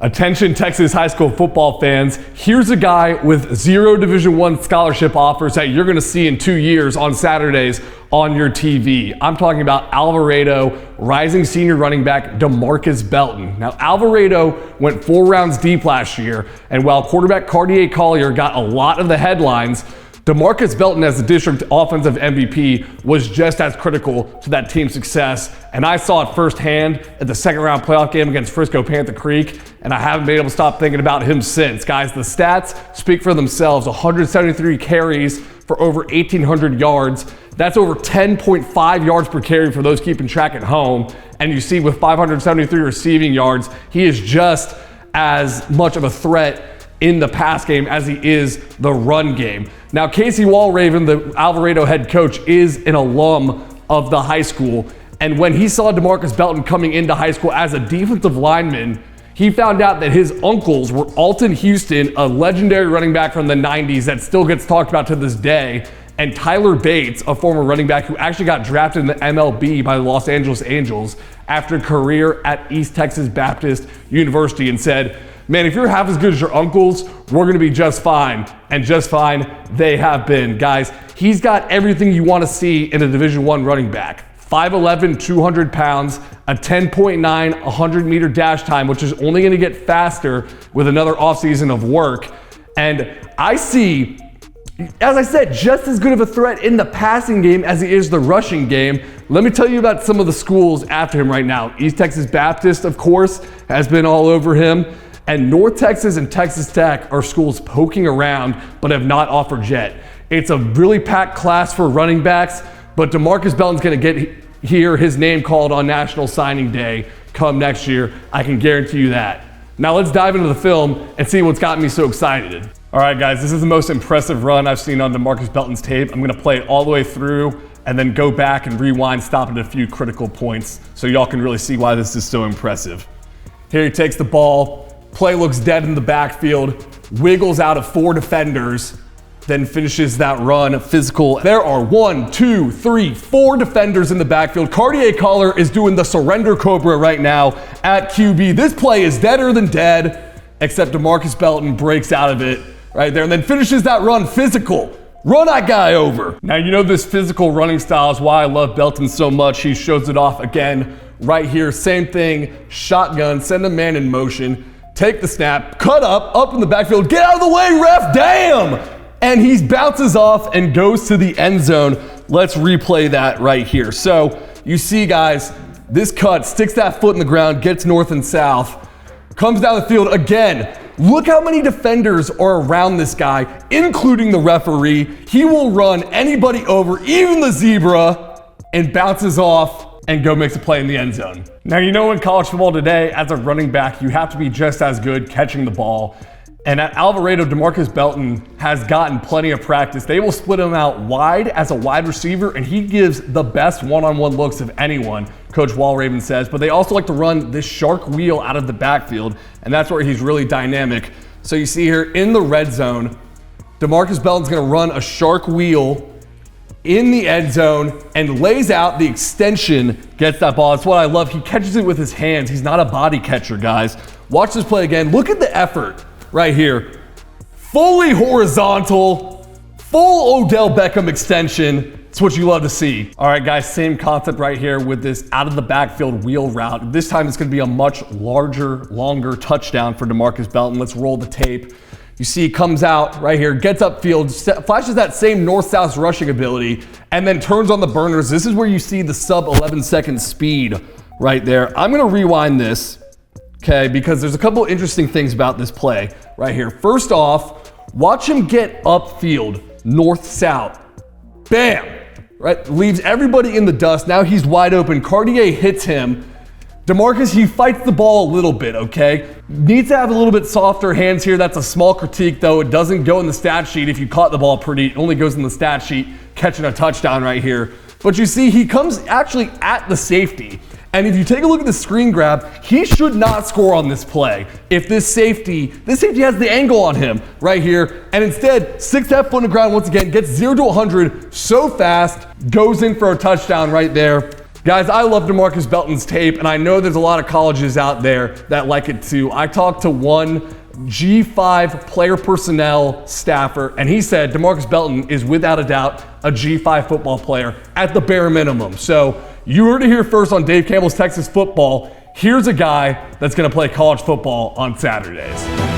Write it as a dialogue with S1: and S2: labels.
S1: Attention Texas high school football fans, here's a guy with 0 Division I scholarship offers that you're gonna see in 2 years on Saturdays on your TV. I'm talking about Alvarado, rising senior running back Demarcus Belton. Now Alvarado went 4 rounds deep last year, and while quarterback Cartier Collier got a lot of the headlines, Demarcus Belton as the district offensive MVP was just as critical to that team's success, and I saw it firsthand at the second round playoff game against Frisco Panther Creek, and I haven't been able to stop thinking about him since. Guys, the stats speak for themselves. 173 carries for over 1,800 yards. That's over 10.5 yards per carry for those keeping track at home, and you see with 573 receiving yards, he is just as much of a threat in the pass game as he is the run game. Now, Casey Walraven, the Alvarado head coach, is an alum of the high school. And when he saw Demarcus Belton coming into high school as a defensive lineman, he found out that his uncles were Alton Houston, a legendary running back from the 90s that still gets talked about to this day, and Tyler Bates, a former running back who actually got drafted in the MLB by the Los Angeles Angels after a career at East Texas Baptist University, and said, man, if you're half as good as your uncles, we're gonna be just fine. And just fine, they have been. Guys, he's got everything you wanna see in a Division I running back. 5'11", 200 pounds, a 10.9 100-meter dash time, which is only gonna get faster with another offseason of work. And I see, as I said, just as good of a threat in the passing game as he is the rushing game. Let me tell you about some of the schools after him right now. East Texas Baptist, of course, has been all over him. And North Texas and Texas Tech are schools poking around but have not offered yet. It's a really packed class for running backs, but Demarcus Belton's gonna hear his name called on National Signing Day come next year. I can guarantee you that. Now let's dive into the film and see what's got me so excited. All right, guys, this is the most impressive run I've seen on Demarcus Belton's tape. I'm gonna play it all the way through and then go back and rewind, stop at a few critical points so y'all can really see why this is so impressive. Here he takes the ball. Play looks dead in the backfield, wiggles out of 4 defenders, then finishes that run physical. There are 1, 2, 3, 4 defenders in the backfield. Cartier Collier is doing the surrender cobra right now at QB. This play is deader than dead, except Demarcus Belton breaks out of it right there and then finishes that run physical. Run that guy over. Now, you know this physical running style is why I love Belton so much. He shows it off again right here. Same thing, shotgun, send a man in motion. Take the snap, cut up in the backfield, get out of the way, ref, damn! And he bounces off and goes to the end zone. Let's replay that right here. So you see, guys, this cut, sticks that foot in the ground, gets north and south, comes down the field again. Look how many defenders are around this guy, including the referee. He will run anybody over, even the zebra, and bounces off and go makes a play in the end zone. Now, you know in college football today, as a running back, you have to be just as good catching the ball. And at Alvarado, Demarcus Belton has gotten plenty of practice. They will split him out wide as a wide receiver, and he gives the best one-on-one looks of anyone, Coach Walraven says. But they also like to run this shark wheel out of the backfield, and that's where he's really dynamic. So you see here in the red zone, Demarcus Belton's gonna run a shark wheel in the end zone and lays out the extension, gets that ball. That's what I love. He catches it with his hands. He's not a body catcher, guys. Watch this play again. Look at the effort right here. Fully horizontal, full Odell Beckham extension. It's what you love to see. All right, guys, same concept right here with this out of the backfield wheel route. This time it's gonna be a much larger, longer touchdown for Demarcus Belton. Let's roll the tape. You see he comes out right here, gets upfield, flashes that same north-south rushing ability, and then turns on the burners. This is where you see the sub 11-second speed right there. I'm gonna rewind this, okay, because there's a couple interesting things about this play right here. First off, watch him get upfield, north-south. Bam, right? Leaves everybody in the dust. Now he's wide open. Cartier hits him. Demarcus, he fights the ball a little bit, okay? Needs to have a little bit softer hands here. That's a small critique, though. It doesn't go in the stat sheet if you caught the ball pretty. It only goes in the stat sheet, catching a touchdown right here. But you see, he comes actually at the safety. And if you take a look at the screen grab, he should not score on this play. If this safety has the angle on him right here, and instead sticks that foot in the ground once again, gets 0 to 100 so fast, goes in for a touchdown right there. Guys, I love Demarcus Belton's tape, and I know there's a lot of colleges out there that like it too. I talked to one G5 player personnel staffer, and he said Demarcus Belton is without a doubt a G5 football player at the bare minimum. So you heard it here first on Dave Campbell's Texas Football. Here's a guy that's going to play college football on Saturdays.